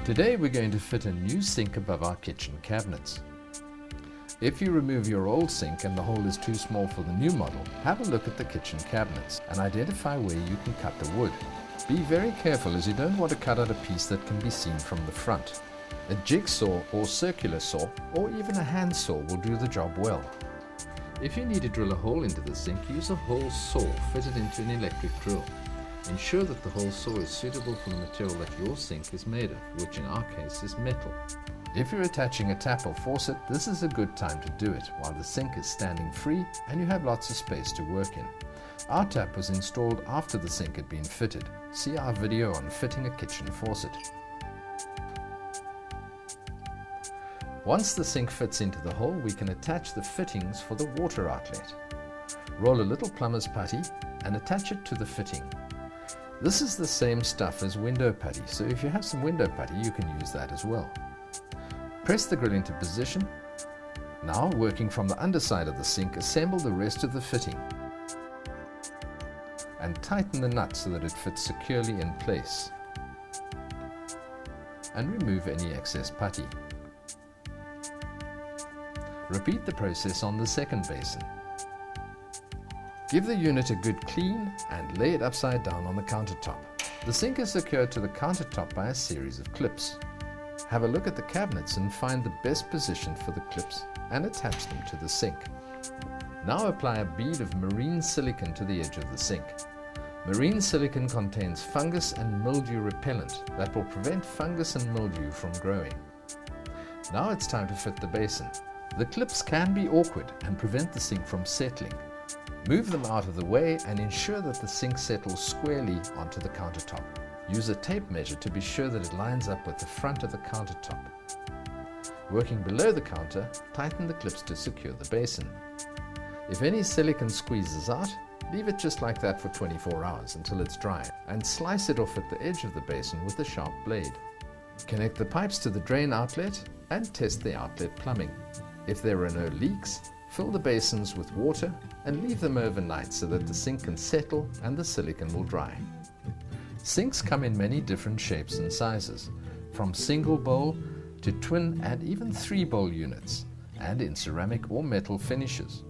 Today we're going to fit a new sink above our kitchen cabinets. If you remove your old sink and the hole is too small for the new model, have a look at the kitchen cabinets and identify where you can cut the wood. Be very careful, as you don't want to cut out a piece that can be seen from the front. A jigsaw or circular saw or even a hand saw will do the job well. If you need to drill a hole into the sink, use a hole saw fitted into an electric drill. Ensure that the hole saw is suitable for the material that your sink is made of, which in our case is metal. If you're attaching a tap or faucet, this is a good time to do it while the sink is standing free and you have lots of space to work in. Our tap was installed after the sink had been fitted. See our video on fitting a kitchen faucet. Once the sink fits into the hole, we can attach the fittings for the water outlet. Roll a little plumber's putty and attach it to the fitting. This is the same stuff as window putty, so if you have some window putty, you can use that as well. Press the grill into position. Now, working from the underside of the sink, assemble the rest of the fitting and tighten the nut so that it fits securely in place. And remove any excess putty. Repeat the process on the second basin. Give the unit a good clean and lay it upside down on the countertop. The sink is secured to the countertop by a series of clips. Have a look at the cabinets and find the best position for the clips and attach them to the sink. Now apply a bead of marine silicone to the edge of the sink. Marine silicone contains fungus and mildew repellent that will prevent fungus and mildew from growing. Now it's time to fit the basin. The clips can be awkward and prevent the sink from settling. Move them out of the way and ensure that the sink settles squarely onto the countertop. Use a tape measure to be sure that it lines up with the front of the countertop. Working below the counter, tighten the clips to secure the basin. If any silicone squeezes out, leave it just like that for 24 hours until it's dry and slice it off at the edge of the basin with a sharp blade. Connect the pipes to the drain outlet and test the outlet plumbing. If there are no leaks, fill the basins with water and leave them overnight so that the sink can settle and the silicone will dry. Sinks come in many different shapes and sizes, from single bowl to twin and even 3 bowl units, and in ceramic or metal finishes.